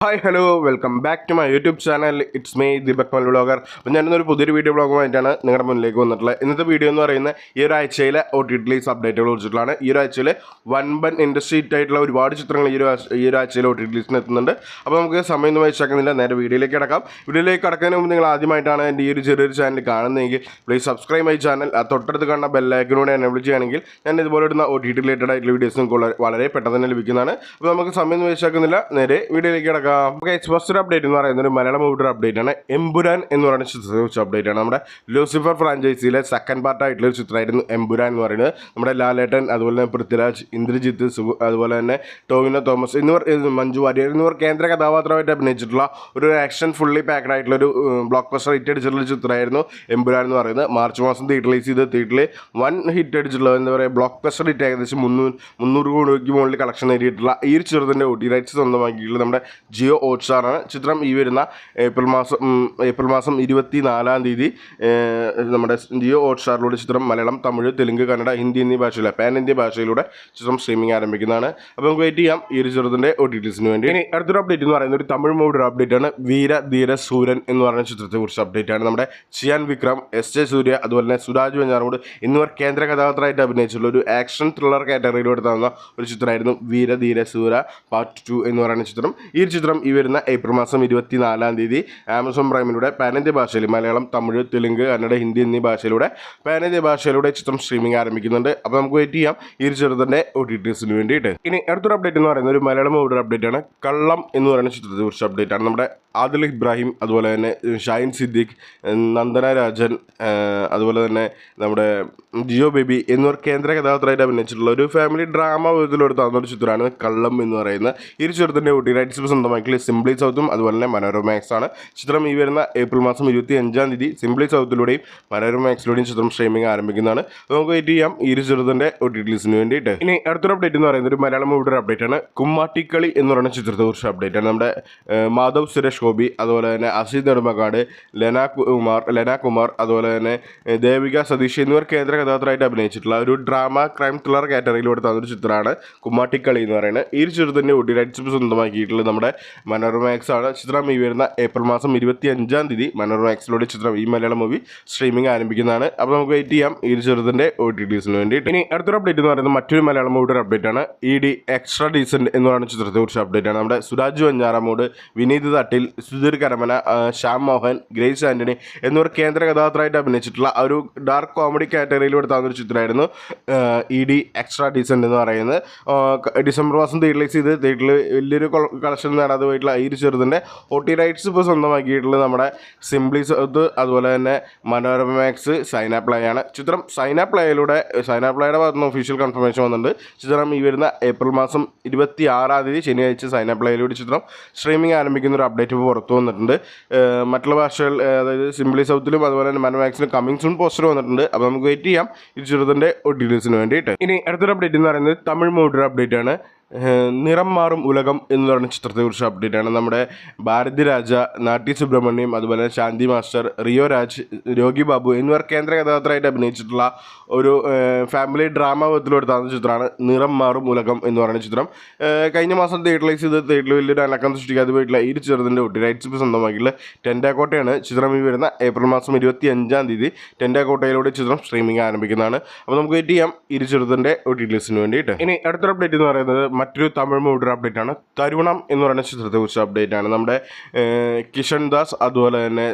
Hi hello welcome back to my YouTube channel. It's me Deepak മൽ vlogger. അപ്പോൾ ഞാനിന്നൊരു പുതിയൊരു video വ്ളോഗുമായിട്ടാണ് നിങ്ങളുടെ മുന്നിലേക്ക് വന്നിട്ടുള്ളത്. ഇന്നത്തെ വീഡിയോ എന്ന് പറയുന്നത് ഈ ഒരു ആഴ്ചയിലെ OTT റിലീസ് അപ്ഡേറ്റുകൾ കുറിച്ചിട്ടുള്ളതാണ്. ഈ ഒരു ആഴ്ചയിൽ വൻപൻ ഇൻഡസ്ട്രി ഹിറ്റ് ആയിട്ടുള്ള ഒരുപാട് ചിത്രങ്ങൾ ഈ ഒരു ആഴ്ചയിൽ OTT റിലീസിന് എത്തുന്നുണ്ട്. അപ്പോൾ നമുക്ക് സമയമൊന്നും വെച്ചേക്കുന്നില്ല, നേരെ വീഡിയോയിലേക്ക് കിടക്കാം. വീഡിയോയിലേക്ക് കിടക്കുന്നതിന് മുമ്പ് നിങ്ങൾ ആദ്യമായിട്ടാണ് എൻ്റെ ഈ ഒരു ചെറിയൊരു ചാനൽ കാണുന്നതെങ്കിൽ പ്ലീസ് സബ്സ്ക്രൈബ് മൈ ചാനൽ. തൊട്ടടുത്ത് കാണുന്ന ബെല്ലൈക്കനോട് എനേബിൾ ചെയ്യുകയാണെങ്കിൽ ഞാൻ ഇതുപോലെ ഇടുന്ന OTT റിലേറ്റഡ് ആയിട്ടുള്ള വീഡിയോസ് നിങ്ങൾക്ക് വളരെ പെട്ടെന്ന് തന്നെ ലഭിക്കുന്നതാണ്. അപ്പോൾ നമുക്ക് സമയമൊന്നും വെച്ചേക്കുന്നില്ല, നേരെ വീഡിയോയിലേക്ക് കിടക്കാം. ഫസ്റ്റ് ഒരു അപ്ഡേറ്റ് എന്ന് പറയുന്നത് ഒരു മലയാളം മൂവിയുടെ അപ്ഡേറ്റ് ആണ്. എമ്പുരാൻ എന്ന് പറയുന്ന ചിത്രത്തെ കുറിച്ച് അപ്ഡേറ്റ് ആണ്. നമ്മുടെ ലൂസിഫർ ഫ്രാഞ്ചൈസിയിലെ സെക്കൻഡ് പാർട്ടായിട്ടുള്ള ഒരു ചിത്രമായിരുന്നു എമ്പുരാൻ എന്ന് പറയുന്നത്. നമ്മുടെ ലാലേട്ടൻ, അതുപോലെ തന്നെ പൃഥ്വിരാജ്, ഇന്ദ്രജിത്ത്, അതുപോലെ തന്നെ ടോവിനോ തോമസ് എന്നിവർ, മഞ്ജു വാര്യർ എന്നിവർ കേന്ദ്ര കഥാപാത്രമായിട്ട് അഭിനയിച്ചിട്ടുള്ള ഒരു ആക്ഷൻ ഫുള്ളി പാക്ഡ് ആയിട്ടുള്ള ഒരു ബ്ലോക്ക് ബസ്റ്റർ ഹിറ്റ് അടിച്ചിട്ടുള്ള ചിത്രമായിരുന്നു എമ്പുരാൻ എന്ന് പറയുന്നത്. മാർച്ച് മാസം റിലീസ് ചെയ്ത് തിയേറ്ററിൽ വൺ ഹിറ്റ് അടിച്ചിട്ടുള്ള എന്താ പറയുക ബ്ലോക്ക് ബസ്റ്റർ ഹിറ്റ് ഏകദേശം 300 കോടിക്ക് മുകളിൽ കളക്ഷൻ നേടിയിട്ടുള്ള ഈ ഒരു ചിത്രത്തിൻ്റെ OTT റൈറ്റ്സ് സ്വന്തമാക്കിയിട്ടുള്ള നമ്മുടെ ജിയോ ഹോട്ട്സ്റ്റാറാണ്. ചിത്രം ഈ വരുന്ന ഏപ്രിൽ മാസം 24-ാം തീയതി നമ്മുടെ ജിയോ ഹോട്ട്സ്റ്റാറിലൂടെ ചിത്രം മലയാളം, തമിഴ്, തെലുങ്ക്, കന്നഡ, ഹിന്ദി എന്നീ ഭാഷയിലെ പാൻ ഇന്ത്യ ഭാഷയിലൂടെ ചിത്രം സ്ട്രീമിംഗ് ആരംഭിക്കുന്നതാണ്. അപ്പോൾ നമുക്ക് വെയിറ്റ് ചെയ്യാം ഈ ഒരു ചിത്രത്തിൻ്റെ OTTസിന് വേണ്ടി. ഇനി അടുത്തൊരു അപ്ഡേറ്റ് എന്ന് പറയുന്നത് ഒരു തമിഴ് മൂവിയുടെ അപ്ഡേറ്റ് ആണ്. വീര ധീര സൂരൻ എന്ന് പറയുന്ന ചിത്രത്തെക്കുറിച്ച് അപ്ഡേറ്റ് ആണ്. നമ്മുടെ ചിയാൻ വിക്രം, SJ സൂര്യ, അതുപോലെ തന്നെ സുരാജ് വെഞ്ഞാറമൂട് എന്നിവർ കേന്ദ്ര കഥാപാത്രമായിട്ട് അഭിനയിച്ചിട്ടുള്ള ഒരു ആക്ഷൻ ത്രില്ലർ കാറ്റഗറിയിലൂടെ തന്ന ഒരു ചിത്രമായിരുന്നു വീര ധീര സൂര പാർട്ട് 2 എന്ന് പറയുന്ന ചിത്രം. ഈ ഒരു ചിത്രം ഈ വരുന്ന ഏപ്രിൽ മാസം 24-ാം തീയതി ആമസോൺ പ്രൈമിലൂടെ പാൻ ഇന്ത്യ ഭാഷയിൽ മലയാളം, തമിഴ്, തെലുങ്ക്, കന്നഡ, ഹിന്ദി എന്നീ ഭാഷയിലൂടെ പാൻ ഇന്ത്യ ഭാഷയിലൂടെ ചിത്രം സ്ട്രീമിംഗ് ആരംഭിക്കുന്നുണ്ട്. അപ്പോൾ നമുക്ക് വെയിറ്റ് ചെയ്യാം ഈ ഒരു ചിത്രത്തിൻ്റെ OTTസിന് വേണ്ടിയിട്ട്. ഇനി അടുത്തൊരു അപ്ഡേറ്റ് എന്ന് പറയുന്നത് ഒരു മലയാളം മൂവിയുടെ അപ്ഡേറ്റ് ആണ്. കള്ളം എന്ന് പറയുന്ന ചിത്രത്തെ കുറിച്ച് അപ്ഡേറ്റ് ആണ്. നമ്മുടെ ആദിൽ ഇബ്രാഹിം, അതുപോലെ തന്നെ ഷൈൻ സിദ്ദിഖ്, നന്ദന രാജൻ, അതുപോലെ തന്നെ നമ്മുടെ ജിയോ ബേബി എന്നിവർ കേന്ദ്ര കഥാപാത്രമായിട്ട് അഭിനയിച്ചിട്ടുള്ള ഒരു ഫാമിലി ഡ്രാമ വിധത്തിലെടുത്ത് തന്നൊരു ചിത്രമാണ് കള്ളം എന്ന് പറയുന്നത്. ഈ ഒരു ചിത്രത്തിൻ്റെ OTT റൈറ്റ്സ് സ്വന്തമാക്കി സിംപ്ലി സൗത്തും അതുപോലെ തന്നെ മനോരമാക്സ് ആണ്. ചിത്രം ഈ വരുന്ന ഏപ്രിൽ മാസം 25-ാം തീയതി സിംപ്ലി സൗത്തിലൂടെയും മനോരമാക്സിലൂടെയും ചിത്രം സ്ട്രീമിംഗ് ആരംഭിക്കുന്നതാണ്. നമുക്ക് വെയിറ്റ് ചെയ്യാം ഈ ഒരു ചിത്രത്തിൻ്റെ OTT റിലീസിന് വേണ്ടിയിട്ട്. ഇനി അടുത്തൊരു അപ്ഡേറ്റ് എന്ന് പറയുന്നത് ഒരു മലയാളം മൂവിയുടെ അപ്ഡേറ്റ് ആണ്. കുമ്മാട്ടിക്കളി എന്ന് പറയുന്ന ചിത്രത്തെ കുറിച്ച് അപ്ഡേറ്റ് ആണ്. നമ്മുടെ മാധവ് സുരേഷ് ഗോപി, അതുപോലെ തന്നെ അസിത് നെടുമങ്ങാട്, ലെന കുമാർ, അതുപോലെ തന്നെ ദേവിക സതീഷ് എന്നിവർ കേന്ദ്ര കഥാപാത്രമായിട്ട് അഭിനയിച്ചിട്ടുള്ള ഒരു ഡ്രാമ ക്രൈം ത്രില്ലർ കാറ്റഗറിയിലൂടെ തന്നൊരു ചിത്രമാണ് കുമ്മാട്ടിക്കളി എന്ന് പറയുന്നത്. ഈ ഒരു ചിത്രത്തിൻ്റെ OTT റൈറ്റ്സ് സ്വന്തമാക്കിയിട്ടുള്ളത് നമ്മുടെ മനോരമാക്സ് ആണ്. ചിത്രം ഈ വരുന്ന ഏപ്രിൽ മാസം 25-ാം തീയതി മനോരമാക്സിലൂടെ ചിത്രം ഈ മലയാളം മൂവി സ്ട്രീമിംഗ് ആരംഭിക്കുന്നതാണ്. അപ്പോൾ നമുക്ക് വെയിറ്റ് ചെയ്യാം ഈ ഒരു ചിത്രത്തിൻ്റെ OTTസിന് വേണ്ടിയിട്ട്. ഇനി അടുത്തൊരു അപ്ഡേറ്റ് എന്ന് പറയുന്നത് മറ്റൊരു മലയാളം മൂവിയുടെ അപ്ഡേറ്റ് ആണ്. ED എക്സ്ട്രാ ഡീസൻറ്റ് എന്ന് പറയുന്ന ചിത്രത്തെക്കുറിച്ച് അപ്ഡേറ്റ് ആണ്. നമ്മുടെ സുരാജ് വെഞ്ഞാറമൂട്, വിനീത് തട്ടിൽ, സുധീർ കരമന, ശ്യാം മോഹൻ, ഗ്രേസ് ആൻ്റണി എന്നിവർ കേന്ദ്ര കഥാപാത്രമായിട്ട് അഭിനയിച്ചിട്ടുള്ള ഒരു ഡാർക്ക് കോമഡി കാറ്റഗറിയിലൂടെ തന്നൊരു ചിത്രമായിരുന്നു ED എക്സ്ട്രാ ഡീസൻറ്റ് എന്ന് പറയുന്നത്. ഡിസംബർ മാസം റിലീസ് ചെയ്ത് തിയേറ്ററിൽ വലിയൊരു കളക്ഷൻ നേടാതെ പോയിട്ടുള്ള ഈ ഒരു ചെറുതിൻ്റെ OTT റൈറ്റ്സ് ഇപ്പോൾ സ്വന്തമാക്കിയിട്ടുള്ളത് നമ്മുടെ സിംപ്ലി സൗത്ത്, അതുപോലെ തന്നെ മനോരമാക്സ്, സൈന പ്ലേ ആണ്. ചിത്രം സൈന പ്ലേയുടെ ഭാഗത്ത് നിന്ന് ഒഫീഷ്യൽ കൺഫർമേഷൻ വന്നിട്ടുണ്ട്. ചിത്രം ഈ വരുന്ന ഏപ്രിൽ മാസം 26-ാം തീയതി ശനിയാഴ്ച സൈന പ്ലേയിലൂടെ ചിത്രം സ്ട്രീമിംഗ് ആരംഭിക്കുന്ന ഒരു അപ്ഡേറ്റ് ഇപ്പോൾ പുറത്തു വന്നിട്ടുണ്ട്. മറ്റുള്ള ഭാഷകൾ, അതായത് സിംപ്ലി സൗത്തിലും അതുപോലെ തന്നെ മനോമാക്സിലും കമ്മിങ് സൂൺ പോസ്റ്റർ വന്നിട്ടുണ്ട്. അപ്പോൾ നമുക്ക് വെയിറ്റ് ചെയ്യാം ഈ ചിത്രത്തിൻ്റെ OTT റിലീസിന് വേണ്ടിയിട്ട്. ഇനി അടുത്തൊരു അപ്ഡേറ്റ് എന്ന് പറയുന്നത് തമിഴ് മൂവിയുടെ അപ്ഡേറ്റ് ആണ്. നിറം മാറും ഉലകം എന്ന് പറയുന്ന ചിത്രത്തെക്കുറിച്ച് അപ്ഡേറ്റ് ആണ്. നമ്മുടെ ഭാരതി രാജ, നാട്ടി സുബ്രഹ്മണ്യം, അതുപോലെ ശാന്തി മാസ്റ്റർ, റിയോ രാജ്, രോഗി ബാബു എന്നിവർ കേന്ദ്ര കഥാപാത്രമായിട്ട് അഭിനയിച്ചിട്ടുള്ള ഒരു ഫാമിലി ഡ്രാമ വിധത്തിലെടുത്ത ചിത്രമാണ് നിറം മാറും ഉലകം എന്ന് പറയുന്ന ചിത്രം. കഴിഞ്ഞ മാസം തിയേറ്ററിലൈസ് ചെയ്ത് തിയേറ്ററിൽ വലിയൊരു അനക്കം സൃഷ്ടിക്കാതെ പോയിട്ടുള്ള ഈ ചിത്രത്തിൻ്റെ OTT റൈറ്റ്സ് ഇപ്പോൾ സ്വന്തമാക്കിയിട്ടുള്ള ടെൻഡാക്കോട്ടയാണ്. ചിത്രം ഈ വരുന്ന ഏപ്രിൽ മാസം 25-ാം തീയതി ടെൻഡാക്കോട്ടയിലൂടെ ചിത്രം സ്ട്രീമിംഗ് ആരംഭിക്കുന്നതാണ്. അപ്പോൾ നമുക്ക് വെയിറ്റ് ചെയ്യാം ഈ ചിത്രത്തിൻ്റെ OTT റിലീസിന് വേണ്ടിയിട്ട്. ഇനി അടുത്തൊരു അപ്ഡേറ്റ് എന്ന് പറയുന്നത് മറ്റൊരു തമിഴ് മൂവിയുടെ അപ്ഡേറ്റ് ആണ്. തരുണം എന്ന് പറയുന്ന ചിത്രത്തെക്കുറിച്ച് അപ്ഡേറ്റ് ആണ്. നമ്മുടെ കിഷൻ ദാസ്, അതുപോലെ തന്നെ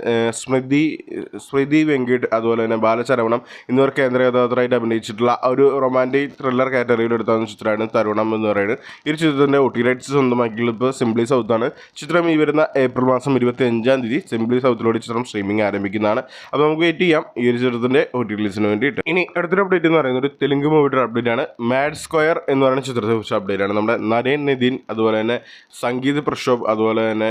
സ്മൃതി വെങ്കിട്ട്, അതുപോലെ തന്നെ ബാലചരവണം എന്നിവർ കേന്ദ്ര കഥാപാത്രമായിട്ട് അഭിനയിച്ചിട്ടുള്ള ഒരു റൊമാൻറ്റിക് ത്രില്ലർ കാറ്റഗറിയിൽ എടുത്ത ചിത്രമാണ് തരുണം എന്ന് പറയുന്നത്. ഈ ചിത്രത്തിൻ്റെ OTT റൈറ്റ്സ് സ്വന്തമാക്കിയിട്ടുള്ളത് ഇപ്പോൾ സിംപ്ലി സൗത്താണ്. ചിത്രം ഈ വരുന്ന ഏപ്രിൽ മാസം 25-ാം തീയതി സിംപ്ലി സൗത്തിലൂടെ ചിത്രം സ്ട്രീമിംഗ് ആരംഭിക്കുന്നതാണ്. അപ്പോൾ നമുക്ക് വെയിറ്റ് ചെയ്യാം ഈ ഒരു ചിത്രത്തിൻ്റെ OTT റിലീസിന് വേണ്ടിയിട്ട്. ഇനി അടുത്തൊരു അപ്ഡേറ്റ് എന്ന് പറയുന്നത് ഒരു തെലുങ്ക് മൂവിയുടെ അപ്ഡേറ്റ് ആണ്. മാഡ് സ്ക്വയർ എന്ന് പറയുന്ന ചിത്രത്തെക്കുറിച്ച് അപ്ഡേറ്റ് ആണ്. നമ്മുടെ നരേൻ നിതിൻ, അതുപോലെ തന്നെ സംഗീത് പ്രക്ഷോഭ്, അതുപോലെ തന്നെ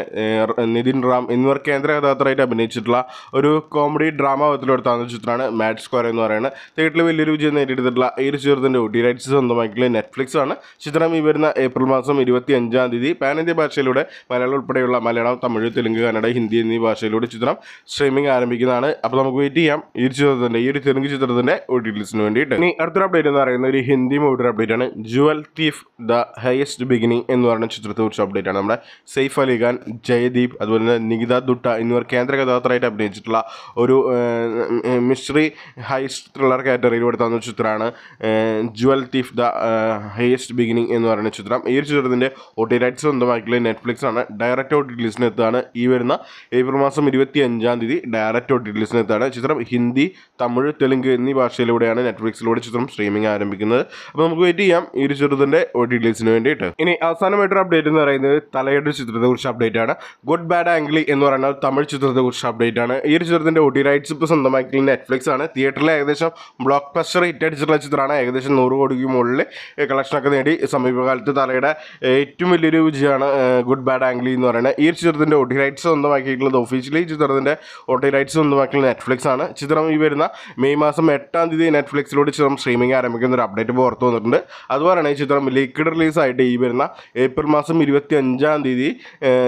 നിതിൻ റാം എന്നിവർ കേന്ദ്ര കഥാപാത്രമായിട്ട് അഭിനയിച്ചിട്ടുള്ള ഒരു കോമഡി ഡ്രാമ വിധത്തിലെടുത്ത ചിത്രമാണ് മാഡ് സ്ക്വയർ എന്ന് പറയുന്നത്. തിയേറ്ററിൽ വലിയൊരു വിജയം നേടിയെടുത്തിട്ടുള്ള ഈ ഒരു ചിത്രത്തിൻ്റെ OTT റൈറ്റ്സ് സ്വന്തമാക്കിയിട്ടുള്ള നെറ്റ്ഫ്ലിക്സ് ആണ്. ചിത്രം ഈ വരുന്ന ഏപ്രിൽ മാസം 25-ാം തീയതി പാൻ ഇന്ത്യ ഭാഷയിലൂടെ മലയാളം ഉൾപ്പെടെയുള്ള മലയാളം, തമിഴ്, തെലുങ്ക്, കന്നഡ, ഹിന്ദി എന്നീ ഭാഷയിലൂടെ ചിത്രം സ്ട്രീമിംഗ് ആരംഭിക്കുന്നതാണ്. അപ്പോൾ നമുക്ക് വെയിറ്റ് ചെയ്യാം ഈ ഒരു തെലുങ്ക് ചിത്രത്തിൻ്റെ OTT റിലീസിന് വേണ്ടിയിട്ട്. ഇനി അടുത്തൊരു അപ്ഡേറ്റ് എന്ന് പറയുന്നത് ഒരു ഹിന്ദി മൂവിയുടെ അപ്ഡേറ്റ് ആണ്. Jewel thief the heist beginning എന്ന് പറയുന്ന ചിത്രത്തെക്കുറിച്ച് അപ്ഡേറ്റ് ആണ്. നമ്മുടെ സെയ്ഫ് അലി ഖാൻ, ജയദീപ്, അതുപോലെ തന്നെ നികിത ദുട്ട എന്നിവർ കേന്ദ്ര കഥാപാത്രമായിട്ട് അഭിനയിച്ചിട്ടുള്ള ഒരു മിസ്റ്ററി ഹൈസ്റ്റ് ത്രില്ലർ കാറ്റഗറിയിൽ തന്ന ചിത്രമാണ് jewel thief the heist beginning എന്ന് പറയുന്ന ചിത്രം. ഈ ഒരു ചിത്രത്തിൻ്റെ OT റൈറ്റ്സ് സ്വന്തമാക്കിയുള്ള നെറ്റ്ഫ്ലിക്സ് ആണ്. ഡയറക്റ്റ് OT റിലീസിന് എത്താണ് ഈ വരുന്ന ഏപ്രിൽ മാസം 25 ഡയറക്റ്റ് OT റിലീസിന് എത്താണ്. ചിത്രം ഹിന്ദി, തമിഴ്, തെലുങ്ക് എന്നീ ഭാഷയിലൂടെയാണ് നെറ്റ്ഫ്ലിക്സിലൂടെ ചിത്രം സ്ട്രീമിംഗ് ആരംഭിക്കുന്നത്. അപ്പോൾ നമുക്ക് വെയിറ്റ് ചെയ്യാം ഈ ഒരു ചിത്രത്തിൻ്റെ OT റിലീസിന് വേണ്ടിയിട്ട്. ഇനി അവസാനമായിട്ടൊരു അപ്ഡേറ്റ് എന്ന് പറയുന്നത് തലയുടെ ചിത്രത്തെക്കുറിച്ച് അപ്ഡേറ്റ് ആണ്. ഗുഡ് ബാഡ് ആംഗ്ലി എന്ന് പറയുന്ന തമിഴ് ചിത്രത്തെക്കുറിച്ച് അപ്ഡേറ്റ് ആണ്. ഈ ഒരു ചിത്രത്തിൻ്റെ OT റൈറ്റ്സ് ഇപ്പോൾ സ്വന്തമാക്കിയുള്ള നെറ്റ്ഫ്ലിക്സ് ആണ്. തിയേറ്ററിൽ ഏകദേശം ബ്ലോക്ക് ബസ്റ്റർ ഹിറ്റ് അടിച്ചിട്ടുള്ള ചിത്രമാണ്. ഏകദേശം 100 കോടിക്ക് മുകളിൽ കളക്ഷനൊക്കെ നേടി. സമീപകാലത്ത് തലയുടെ ഏറ്റവും വലിയൊരു വിജയമാണ് ഗുഡ് ബാഡ് ആംഗ്ലി എന്ന് പറയുന്നത്. ഈ ചിത്രത്തിൻ്റെ OT റൈറ്റ്സ് സ്വന്തമാക്കിയിട്ടുള്ളത് ഒഫീഷ്യലി ചിത്രത്തിൻ്റെ OT റൈറ്റ്സ് സ്വന്തമാക്കിയുള്ള നെറ്റ്ഫ്ലിക്സ് ആണ്. ചിത്രം ഈ വരുന്ന മെയ് മാസം 8 നെറ്റ്ഫ്ലിക്സിലൂടെ ചിത്രം സ്ട്രീമിംഗ് ആരംഭിക്കുന്ന ഒരു അപ്ഡേറ്റ് പുറത്തു വന്നിട്ടുണ്ട്. അതുപോലെയാണ് ഈ ചിത്രം ലിക്വിഡ് റിലീസായിട്ട് ഈ വരുന്ന ഏപ്രിൽ മാസം 25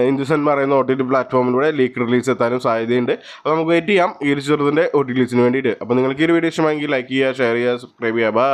ഹിന്ദുസൻ പറയുന്ന OTT പ്ലാറ്റ്ഫോമിലൂടെ ലീക്ക് റിലീസ് എത്താനും സാധ്യതയുണ്ട്. അപ്പോൾ നമുക്ക് വെയിറ്റ് ചെയ്യാം ഈ ഒരു ചിത്രത്തിൻ്റെ OT റിലീസിന് വേണ്ടിയിട്ട്. അപ്പോൾ നിങ്ങൾക്ക് ഈ ഒരു വീഡിയോ ഇഷ്ടമായെങ്കിൽ ലൈക്ക് ചെയ്യുക, ഷെയർ ചെയ്യുക, സബ്സ്ക്രൈബ് ചെയ്യുക. ബൈ.